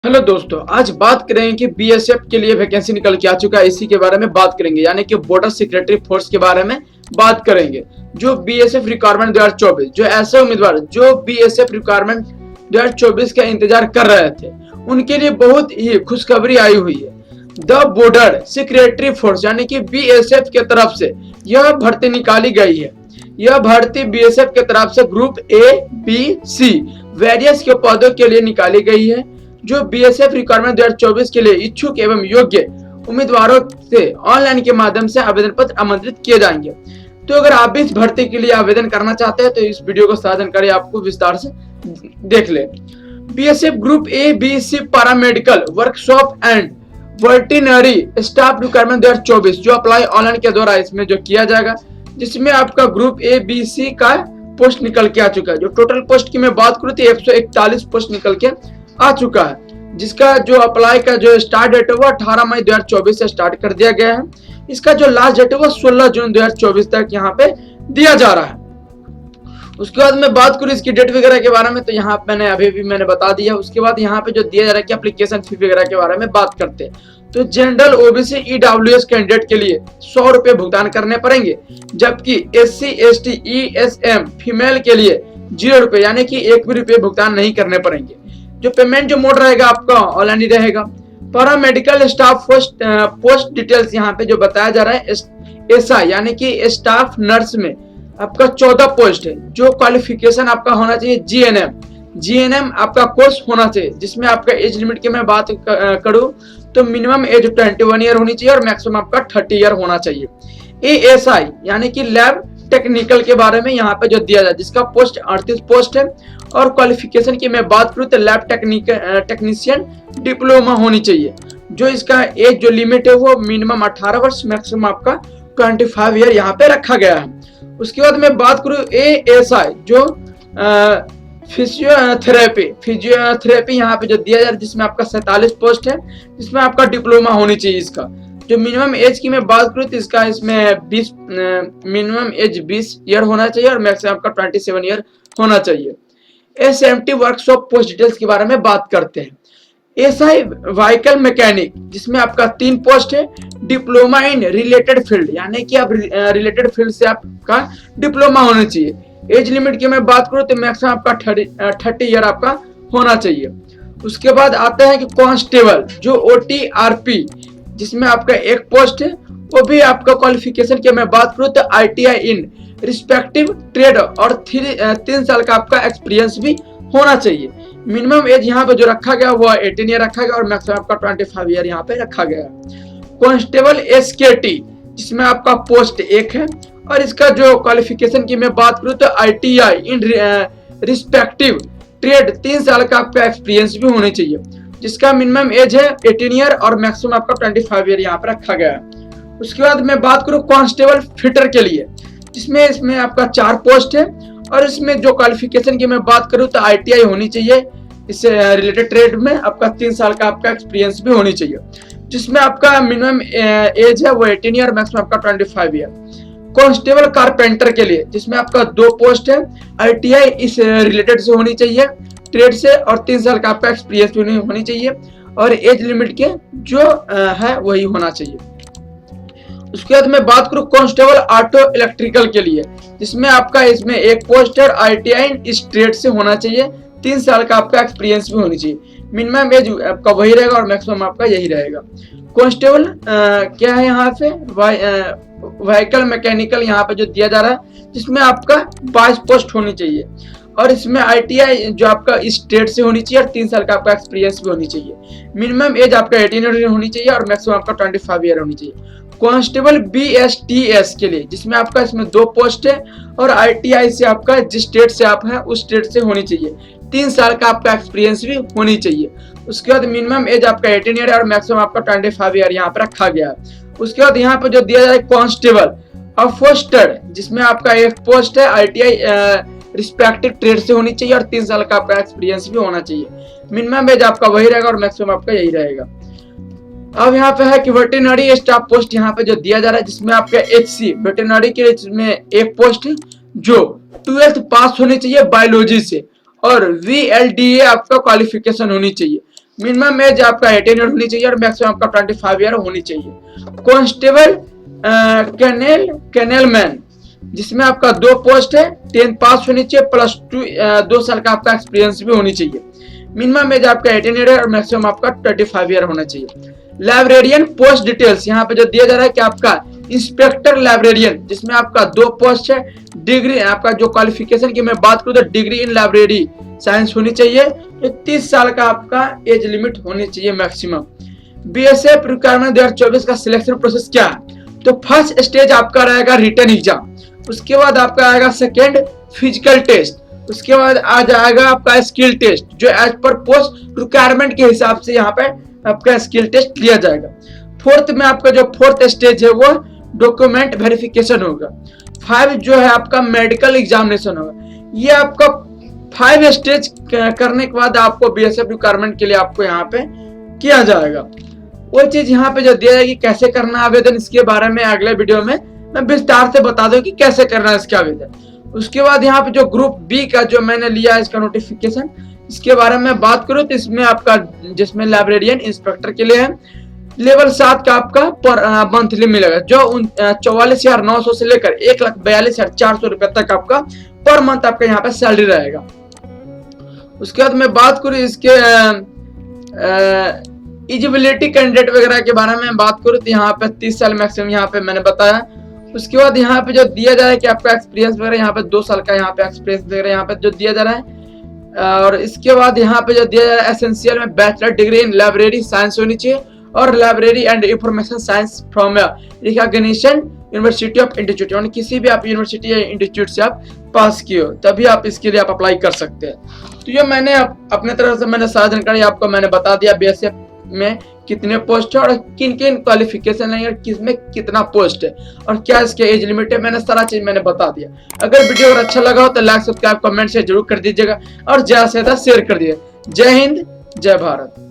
Hello दोस्तों, आज बात करेंगे कि बीएसएफ के लिए वैकेंसी निकल के आ चुका है। इसी के बारे में बात करेंगे, यानी कि बॉर्डर सिक्योरिटी फोर्स के बारे में बात करेंगे। जो बीएसएफ रिक्वायरमेंट 2024, जो ऐसे उम्मीदवार जो बीएसएफ रिक्वायरमेंट 2024 का इंतजार कर रहे थे, उनके लिए बहुत ही खुशखबरी आई हुई है। द बॉर्डर सिक्योरिटी फोर्स यानी कि बीएसएफ के तरफ से यह भर्ती निकाली गई है। यह भर्ती बीएसएफ के तरफ से group A, B, C various के पदों के लिए निकाली गई है। जो बीएसएफ रिक्वायरमेंट 2024 के लिए इच्छुक एवं योग्य उम्मीदवारों से ऑनलाइन के माध्यम से आवेदन पत्र आमंत्रित किए जाएंगे। तो अगर आप भी इस भर्ती के लिए आवेदन करना चाहते हैं तो इस वीडियो को साझा जानकारी आपको विस्तार से देख ले। BSF group A, B, C paramedical workshop and veterinary staff requirement 2024 जो अप्लाई ऑनलाइन के द्वारा इसमें जो किया जाएगा, जिसमें आपका ग्रुप ए, बी, सी का पोस्ट निकल के आ चुका है। जो टोटल पोस्ट की मैं बात करूँ तो 141 पोस्ट निकल के आ चुका है, जिसका जो अप्लाई का जो स्टार्ट डेट है वो 18 मई 2024 से स्टार्ट कर दिया गया है। इसका जो लास्ट डेट है वो 16 जून 2024 तक यहाँ पे दिया जा रहा है। उसके बाद मैं बात करूँ इसकी डेट वगैरह के बारे में, तो यहाँ मैंने अभी भी बता दिया। उसके बाद यहाँ पे जो दिया जा रहा है कि एप्लीकेशन फी वगैरह के बारे में बात करते हैं, तो जनरल, ओबीसी, ईडब्ल्यूएस कैंडिडेट के लिए 100 रुपए भुगतान करने पड़ेंगे, जबकि एससी, एसटी, ईएसएम फीमेल के लिए 0 रुपए यानी कि 1 भी रुपए भुगतान नहीं करने पड़ेंगे। जो पेमेंट जो मोड रहेगा आपका ऑनलाइन ही रहेगा। पैरामेडिकल स्टाफ पोस्ट डिटेल्स यहाँ पे जो बताया जा रहा है, एसआई यानी कि स्टाफ नर्स में आपका 14 पोस्ट है। जो क्वालिफिकेशन आपका होना चाहिए जीएनएम आपका कोर्स होना चाहिए, जिसमें आपका एज लिमिट की मैं बात करूँ तो मिनिमम एज 21 ईयर होनी चाहिए और मैक्सिमम आपका 30 ईयर होना चाहिए। एएसआई यानी कि लैब टेक्निकल के बारे में यहाँ पे जो दिया जाए, जिसका पोस्ट 38 पोस्ट है। और क्वालिफिकेशन की मैं बात करूँ तो लैब टेक्नीशियन डिप्लोमा होनी चाहिए। जो इसका एज जो लिमिट है वो मिनिमम 18 वर्ष, मैक्सिमम आपका 25 ईयर यहाँ पे रखा गया है। उसके बाद मैं बात करूँ एएसआई जो फिजियोथेरेपी यहाँ पे जो दिया जा रहा है, जिसमें आपका 47 पोस्ट है, जिसमें आपका डिप्लोमा होनी चाहिए। इसका जो मिनिमम एज की मैं बात करूँ तो इसका इसमें मिनिमम एज 20 ईयर होना चाहिए और मैक्सिमम आपका 27 ईयर होना चाहिए। एसएमटी वर्कशॉप पोस्ट डिटेल्स के बारे में बात करते हैं। एसआई व्हीकल मैकेनिक, जिसमें आपका 3 पोस्ट है। डिप्लोमा इन रिलेटेड फील्ड यानी कि आप रिलेटेड फील्ड से आपका डिप्लोमा होना चाहिए। एज लिमिट की मैं बात करूँ तो मैक्सिमम आपका 30 ईयर आपका होना चाहिए। उसके बाद आता है कि कांस्टेबल जो ओटीआरपी, जिसमें आपका 1 पोस्ट है। वो भी आपका क्वालिफिकेशन की मैं बात करूँ तो आईटीआई इन रिस्पेक्टिव ट्रेड और 3 साल का आपका एक्सपीरियंस भी होना चाहिए। मिनिमम एज यहाँ पे जो रखा गया वो 18 ईयर रखा गया और मैक्सिमम आपका 25 ईयर यहाँ पे रखा गया। कांस्टेबल एसकेटी, जिसमें आपका पोस्ट 1 है और इसका जो क्वालिफिकेशन की मैं बात करूँ तो आईटीआई इन रिस्पेक्टिव ट्रेड 3 साल का आपका एक्सपीरियंस भी होना चाहिए, जिसका मिनिमम एज है 18 ईयर और मैक्सिमम आपका 25 ईयर यहाँ पे रखा गया है। उसके बाद मैं बात करूँ कांस्टेबल फिटर के लिए, जिसमें इसमें आपका 4 पोस्ट है और इसमें जो क्वालिफिकेशन की मैं बात करूँ तो आईटीआई होनी चाहिए। इससे रिलेटेड ट्रेड में आपका 3 साल का आपका एक्सपीरियंस भी होनी चाहिए, जिसमें आपका मिनिमम एज है वो 18 ईयर, मैक्सिमम आपका 25 ईयर। कांस्टेबल कारपेंटर के लिए, जिसमें आपका 2 पोस्ट है। आईटीआई इस रिलेटेड से होनी चाहिए ट्रेड से और 3 साल का आपका एक्सपीरियंस भी होनी चाहिए और एज लिमिट के जो है वही होना चाहिए। उसके बाद मैं बात करूँ कांस्टेबल ऑटो इलेक्ट्रिकल के लिए, जिसमें आपका इसमें 1 पोस्ट है। आईटीआई इस ट्रेड से होना चाहिए, 3 साल का आपका एक्सपीरियंस भी होनी चाहिए। मिनिमम एज आपका वही रहेगा और मैक्सिमम आपका यही रहेगा। कांस्टेबल क्या है यहाँ पे व्हीकल मैकेनिकल यहाँ पे जो दिया जा रहा है, जिसमें आपका 22 पोस्ट होनी चाहिए और इसमें आईटीआई जो आपका इस ट्रेड से होनी चाहिए और 3 साल का आपका एक्सपीरियंस भी होनी चाहिए। मिनिमम एज आपका 18 ईयर होनी चाहिए और मैक्सिमम आपका 25 ईयर होनी चाहिए। कांस्टेबल बीएसटीएस के लिए, जिसमें आपका इसमें 2 पोस्ट है और आईटीआई से आपका जिस स्टेट से आप हैं उस स्टेट से होनी चाहिए। 3 साल का आपका एक्सपीरियंस भी होनी चाहिए। उसके बाद मिनिमम एज आपका 18 ईयर और मैक्सिमम आपका 25 ईयर यहाँ पर रखा गया है। उसके बाद यहाँ पे जो दिया जाए कांस्टेबल अफोस्टेड, जिसमें आपका 1 पोस्ट है। आईटीआई रिस्पेक्टिव ट्रेड से होनी चाहिए और 3 साल का आपका एक्सपीरियंस भी होना चाहिए। मिनिमम एज आपका वही रहेगा और मैक्सिमम आपका यही रहेगा। अब यहाँ पे है कि वेटरनरी स्टाफ पोस्ट यहाँ पे जो दिया जा रहा है, जिसमें आपका एचसी वेटरनरी के लिए, जिसमें 1 पोस्ट है जो 12th पास होनी चाहिए बायोलॉजी से और VLDA आपका क्वालिफिकेशन होनी चाहिए। मिनिमम एज आपका 18 ईयर होनी चाहिए और मैक्सिमम आपका 25 ईयर होनी चाहिए। कांस्टेबल कैनेल मैन, जिसमें आपका 2 पोस्ट है, 10th पास होनी चाहिए प्लस 2 साल का आपका एक्सपीरियंस भी होनी चाहिए। मिनिमम एज आपका 18 ईयर और मैक्सिमम आपका 25 ईयर होना चाहिए। लाइब्रेरियन पोस्ट डिटेल्स, यहाँ पे जो दिया जा रहा है कि आपका इंस्पेक्टर लाइब्रेरियन, जिसमें आपका 2 पोस्ट है। डिग्री आपका जो क्वालिफिकेशन की मैं बात करूँ तो डिग्री इन लाइब्रेरी साइंस होनी चाहिए। 30 साल का आपका एज लिमिट होनी चाहिए मैक्सिमम। बीएसएफ रिक्वायरमेंट 2024 का सिलेक्शन प्रोसेस क्या है? तो फर्स्ट स्टेज आपका रहेगा रिटन एग्जाम, उसके बाद आपका आएगा सेकेंड फिजिकल टेस्ट, उसके बाद आ जाएगा आपका स्किल टेस्ट जो एज पर पोस्ट रिक्वायरमेंट के हिसाब से यहाँ पे आपका स्किल टेस्ट लिया जाएगा। फोर्थ में आपका जो फोर्थ स्टेज है वो डॉक्यूमेंट वेरिफिकेशन होगा। 5 जो है आपका मेडिकल एग्जामिनेशन होगा। ये आपका 5 स्टेज करने के बाद आपको बीएसएफ रिक्वायरमेंट के लिए आपको यहाँ पे किया जाएगा। वो चीज यहाँ पे जो दिया जाएगी कैसे करना आवेदन, इसके बारे में अगले वीडियो में मैं विस्तार से बता दूं कि कैसे करना है इसका आवेदन। उसके बाद यहाँ पे जो ग्रुप बी का जो मैंने लिया है इसका नोटिफिकेशन, इसके बारे में बात करूं तो इसमें आपका जिसमें लाइब्रेरियन इंस्पेक्टर के लिए है, लेवल 7 का आपका पर मंथली मिलेगा जो 44,900 से लेकर 1,42,400 रुपए तक आपका पर मंथ आपका यहाँ पे सैलरी रहेगा। उसके बाद मैं बात करूं इसके एलिजिबिलिटी कैंडिडेट वगैरह के बारे में बात करूं तो यहाँ पे 30 साल मैक्सिमम यहाँ पे मैंने बताया। उसके बाद यहाँ पे जो दिया जा रहा है कि आपका एक्सपीरियंस वगैरह यहाँ पे 2 साल का यहाँ पे एक्सपीरियंस वगैरह यहाँ पे जो दिया जा रहा है। और इसके बाद यहाँ पे जो दिया जा रहा है एसेंशियल में bachelor degree in library science होनी चाहिए और library and information science from recognition university of institute, यानी किसी भी आप यूनिवर्सिटी या इंस्टीट्यूट से आप पास किए हो तभी आप इसके लिए आप अप्लाई कर सकते हैं। तो ये मैंने अपने तरफ से मैंने सारा जानकारी आपको मैंने बता दिया बीएसएफ में कितने पोस्ट है और किन किन क्वालिफिकेशन है और किस में कितना पोस्ट है और क्या इसके एज लिमिट है, मैंने सारा चीज मैंने बता दिया। अगर वीडियो अगर अच्छा लगा हो तो लाइक सब्सक्राइब कमेंट से जरूर कर दीजिएगा और ज्यादा से ज्यादा शेयर कर दीजिए। जय हिंद जय भारत।